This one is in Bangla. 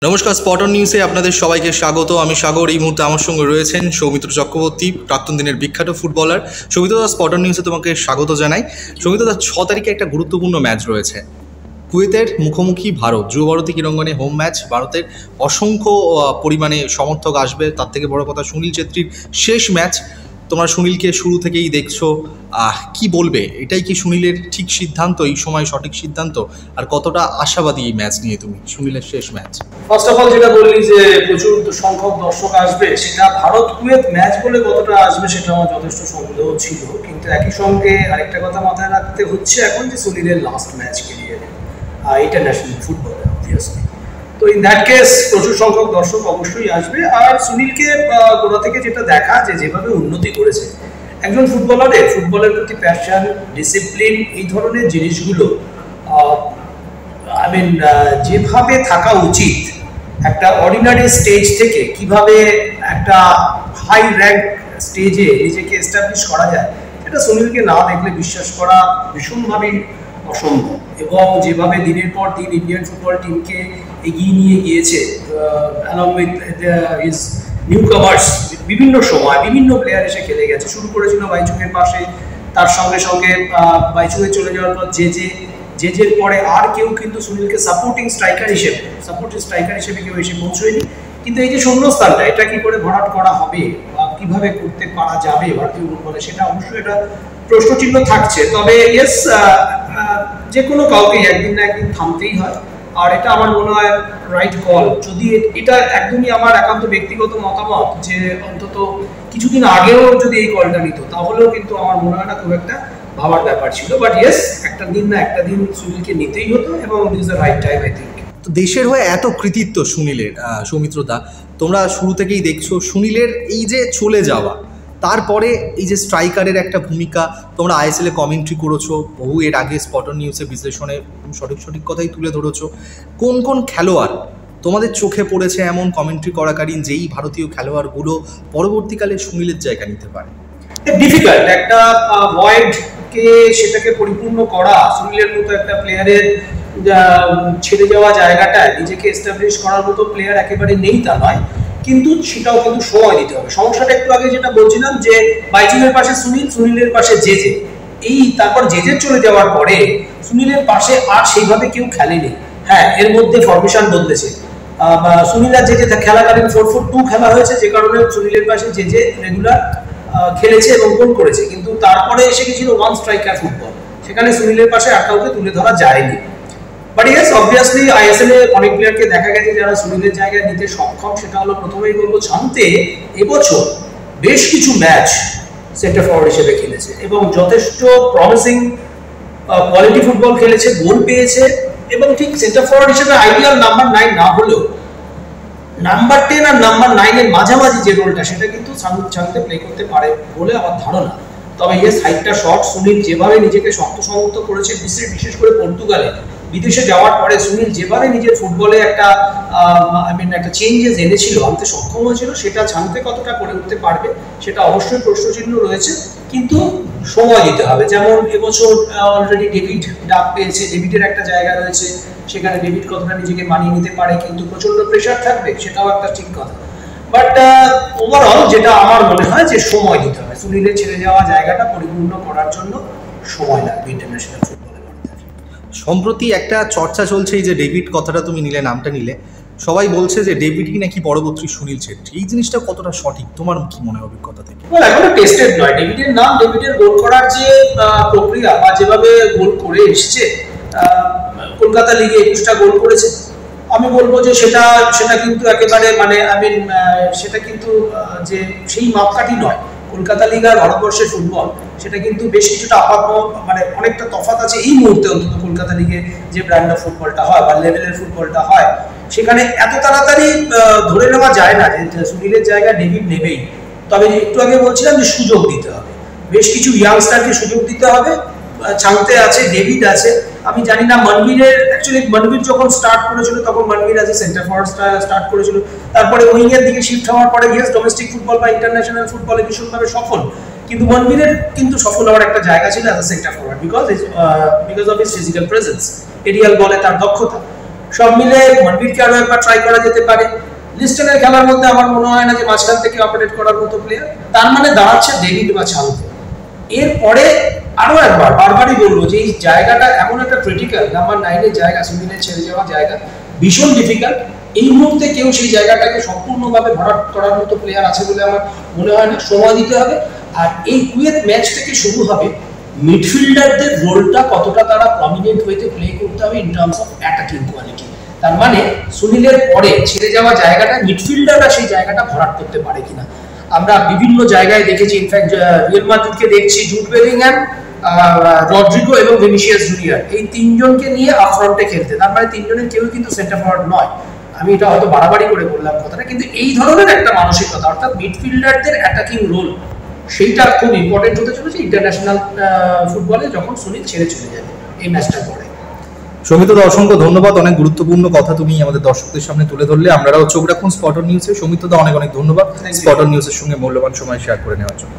নমস্কার, স্পটন নিউজে আপনাদের সবাইকে স্বাগত। আমি সাগর। এই মুহূর্তে আমার সঙ্গে রয়েছেন সৌমিত্র চক্রবর্তী, প্রাক্তন দিনের বিখ্যাত ফুটবলার। সৌমিত্রদা, স্পটন নিউজে তোমাকে স্বাগত জানাই। সৌমিত্রদা, 6 তারিখে একটা গুরুত্বপূর্ণ ম্যাচ রয়েছে, কুয়েতের মুখোমুখি ভারত। যুব ভারতী ক্রীড়াঙ্গনে হোম ম্যাচ। ভারতের অসংখ্য পরিমাণে সমর্থক আসবে। তার থেকে বড় কথা, সুনীল ছেত্রীর শেষ ম্যাচ। তোমরা সুনীলকে শুরু থেকেই দেখছো, কি বলবে? এটাই কি সুনীলের ঠিক সিদ্ধান্ত, এই সময় সঠিক সিদ্ধান্ত? আর কতটা আশাবাদী এই ম্যাচ নিয়ে তুমি, সুনীলের শেষ ম্যাচ? ফার্স্ট অফ অল যেটা বললি যে প্রচুর সংখ্যক দর্শক আসবে, সেটা ভারত কুয়েত ম্যাচ বলে কতটা আসবে সেটা আমার যথেষ্ট সন্দেহ ছিল। কিন্তু একই সঙ্গে আরেকটা কথা মাথায় রাখতে হচ্ছে এখন যে সুনীলের লাস্ট ম্যাচ ক্যারিয়ারে ইন্টারন্যাশনাল ফুটবলে অবভিয়াসলি। তো ইন দ্যাট কেস প্রচুর সংখ্যক দর্শক অবশ্যই আসবে। আর সুনীলকে গোড়া থেকে যেটা দেখা, যে যেভাবে উন্নতি করেছে একজন ফুটবলারের, ফুটবলের প্রতি প্যাশন, ডিসিপ্লিন, এই ধরনের জিনিসগুলো যেভাবে থাকা উচিত একটা অর্ডিনারি স্টেজ থেকে কিভাবে একটা হাই র্যাঙ্ক স্টেজে নিজেকে এস্টাবলিশ করা যায়, সেটা সুনীলকে না দেখলে বিশ্বাস করা ভীষণভাবে অসম্ভব। এবং যেভাবে দিনের পর দিন ইন্ডিয়ান ফুটবল টিমকে এগিয়ে নিয়ে গিয়েছে অ্যালং উইথ হিজ নিউ কামার্স, বিভিন্ন সময় বিভিন্ন প্লেয়ার এসে খেলে গেছে। শুরু করেছিল বাইচুংয়ের পাশে, তার সঙ্গে সঙ্গে বাইচুংয়ে চলে যাওয়ার পর জেজের পরে আর কেউ কিন্তু সুনীলকে সাপোর্টিং স্ট্রাইকার হিসেবে কেউ এসে পৌঁছয়নি। কিন্তু এই যে শূন্যস্থানটা, এটা কি করে ভরাট করা হবে বা কিভাবে করতে পারা যাবে ভারতীয় ফুটবলে, সেটা অবশ্যই একটা প্রশ্নচিহ্ন থাকছে। তবে ইয়েস, যে কোনো কাউকে একদিন না একদিন থামতেই হয়। আর এটা আমার মনে হয় রাইট কল। যদি এটা একদমই আমার একান্ত ব্যক্তিগত মতামত, যে অন্তত কিছুদিন আগেও যদি এই কলটা নিত, তাহলেও কিন্তু আমার মনে হয় না খুব একটা ভাবার ব্যাপার ছিল। বাট ইয়েস, একটা দিন না একটা দিন সুনীলকে নিতেই হতো, এবং this the right time I think. তো দেশের হয়ে এত কৃতিত্ব সুনীলের, সৌমিত্রদা, তোমরা শুরু থেকেই দেখছো সুনীলের এই যে চলে যাওয়া, তারপরে এই যে স্ট্রাইকারের একটা ভূমিকা, তোমরা আইএসএলে কমেন্ট্রি করেছো, বহু এর আগে স্পটন নিউজে বিশ্লেষণে সঠিক কথাই তুলে ধরেছো। কোন কোন খেলোয়াড় তোমাদের চোখে পড়েছে এমন কমেন্ট্রি করাকালীন, যেই ভারতীয় খেলোয়াড়গুলো পরবর্তীকালে সুনীলের জায়গা নিতে পারে? ডিফিকাল্ট একটা ভয়েডকে সেটাকে পরিপূর্ণ করা। সুনীলের মতো একটা প্লেয়ারের ছেড়ে যাওয়া জায়গাটায় নিজেকে এস্টাবলিশ করার মতো প্লেয়ার একেবারে নেই তা নয়, কিন্তু সেটাও কিন্তু সময় দিতে হবে। সমস্যাটা একটু আগে যেটা বলছিলাম, যে বাইচুংয়ের পাশে সুনীলের পাশে জেজে, তারপর জেজের চলে যাওয়ার পরে সুনীলের পাশে আর সেইভাবে কেউ খেলেনি। হ্যাঁ, এর মধ্যে ফরমেশন বদলেছে। সুনীল আর জেজে খেলাকালীন 4-4-2 খেলা হয়েছে, যে কারণে সুনীলের পাশে জেজে রেগুলার খেলেছে এবং গোল করেছে। কিন্তু তারপরে এসে গেছিল ওয়ান স্ট্রাইকার ফুটবল, সেখানে সুনীলের পাশে আর কাউকে তুলে ধরা যায়নি। বাট ইয়েস, অবভিয়াসলি আইএসএল এ অনেক প্লেয়ারকে দেখা গেছে যারা সুনীলের জায়গায় নিতে সক্ষম। সেটা হলো, প্রথমেই বলবো, ঝান্তে এবছর বেশ কিছু ম্যাচ সেন্টার ফরওয়ার্ড হিসেবে খেলেছে এবং যথেষ্ট প্রমিসিং কোয়ালিটি ফুটবল খেলেছে, গোল পেয়েছে। এবং ঠিক সেন্টার ফরওয়ার্ড হিসেবে আইডিয়াল নাম্বার 9 না হলেও নাম্বার 10 আর নাম্বার 9 এর মাঝামাঝি যে রোলটা, সেটা কিন্তু ঝান্তে প্লে করতে পারে বলে আমার ধারণা। তবে ইয়েস, হাইটটা শর্ট। সুনীল যেভাবে নিজেকে শক্ত করেছে, বিশেষ করে পর্তুগালে বিদেশে যাওয়ার পরে সুনীল যেভাবে নিজের ফুটবলে একটা চেঞ্জেস এনেছিল, আনতে সক্ষম হয়েছিল, সেটা ঝান্তে কতটা করে উঠতে পারবে সেটা অবশ্যই প্রশ্নচিহ্ন রয়েছে। কিন্তু সময় দিতে হবে। যেমন এবছর অলরেডি ডেভিড ডাক পেয়েছে, ডেভিডের একটা জায়গা রয়েছে, সেখানে ডেভিড কতটা নিজেকে মানিয়ে নিতে পারে। কিন্তু প্রচন্ড প্রেশার থাকবে, সেটাও একটা ঠিক কথা। বাট ওভারঅল যেটা আমার মনে হয়, যে সময় দিতে হবে। সুনীলের ছেড়ে যাওয়া জায়গাটা পরিপূর্ণ করার জন্য সময় লাগবে ইন্টারন্যাশনাল ফুটবলে। সম্প্রতি একটা চর্চা চলছে, এই যে ডেভিড কথাটা তুমি নিলে, নামটা নিলে, সবাই বলছে যে ডেভিডই নাকি পরবর্তী সুনীল ছেত্রী। এই জিনিসটা কতটা সঠিক, তোমার কি মনে হয় অভিজ্ঞতা থেকে? এখনো টেস্টেড নয় ডেভিডের নাম। ডেভিডের গোল করার যে প্রক্রিয়া বা যেভাবে গোল করে এসছে, কলকাতা লিগে 21টা গোল করেছে, আমি বলবো যে সেটা কিন্তু একেবারে সেটা কিন্তু যে সেই মাপকাঠি নয়। কলকাতা লিগ আর ভারতবর্ষের ফুটবল, সেটা কিন্তু বেশ কিছুটা অনেকটা তফাৎ আছে এই মুহূর্তে। অন্তত কলকাতা লিগে যে ব্র্যান্ড অফ ফুটবলটা হয় বা লেভেলের ফুটবলটা হয়, সেখানে এত তাড়াতাড়ি ধরে নেওয়া যায় না যে সুনীলের জায়গায় ডেভিড নেবেই। তবে একটু আগে বলছিলাম যে সুযোগ দিতে হবে, বেশ কিছু ইয়াংস্টারকে সুযোগ দিতে হবে। ঝান্তে আছে, ডেভিড আছে। আমি জানি না মনবীর যখন স্টার্ট করেছিল, তখন মনবীর আছে সেন্টার ফরওয়ার্ড স্টার্ট করেছিল। তারপরে উইং এর দিকে শিফট হওয়ার পরে ইয়েস, ডোমেস্টিক ফুটবল বা ইন্টারন্যাশনাল ফুটবলে ভীষণভাবে সফল। কিন্তু মনবীরের কিন্তু সফল হওয়ার একটা জায়গা ছিল as a centre forward, because of his physical presence, aerial বলে তার দক্ষতা। সব মিলে মনবীরকে আরো একবার ট্রাই করা যেতে পারে। লিস্টনের খেলার মধ্যে আমার মনে হয় না যে মাঝখান থেকে অপারেট করার মতো প্লেয়ার, তার মানে দাঁড়াচ্ছে ডেভিড বা চালতে। এরপরে আরো একবার বারবারই বলবো যে এই জায়গাটা এমন একটা ক্রিটিক্যাল, নাম্বার 9 এর জায়গা, সুনীলের ছেড়ে যাওয়া জায়গা ভীষণ ডিফিকাল্ট। এই মুহূর্তে কেউ সেই জায়গাটাকে সম্পূর্ণভাবে ভরাট করার মতো প্লেয়ার আছে বলে আমার মনে হয় না, সময় দিতে হবে। আর এই কুয়েত ম্যাচ থেকে শুরু হবে মিডফিল্ডারদের রোলটা কতটা তারা প্রমিনেন্ট ওয়েতে প্লে করতে হবে in terms of attacking quality. তার মানে সুনীলের পরে ছেড়ে যাওয়া জায়গাটা মিডফিল্ডাররা সেই জায়গাটা ভরাট করতে পারে কিনা। আমরা বিভিন্ন জায়গায় দেখেছি, ইনফ্যাক্ট রিয়াল মাদ্রিদকে দেখছি জুড বেলিংহ্যাম, রড্রিগো এবং ভিনিসিয়াস জুনিয়র, এই তিনজনকে নিয়ে আপফ্রন্টে খেলতে। তার মানে তিনজনের কেউ কিন্তু সেন্টার ফরওয়ার্ড নয়। আমি এটা হয়তো বাড়াবাড়ি করে বললাম কথাটা, কিন্তু এই ধরনের একটা মানসিকতা, অর্থাৎ মিডফিল্ডারদের অ্যাটাকিং রোল, সেইটা খুব ইম্পর্টেন্ট হতে চলেছে ইন্টারন্যাশনাল ফুটবলে যখন সুনীল ছেড়ে চলে যাবে এই ম্যাচটার পরে। সৌমিত্র, অসংখ্য ধন্যবাদ, অনেক গুরুত্বপূর্ণ কথা তুমি আমাদের দর্শকদের সামনে তুলে ধরলে। আমরাও চোখ রাখুন স্পটন নিউজে। সৌমিত্র দা, অনেক অনেক ধন্যবাদ স্পটন নিউজের সঙ্গে মূল্যবান সময় শেয়ার করে নেওয়ার জন্য।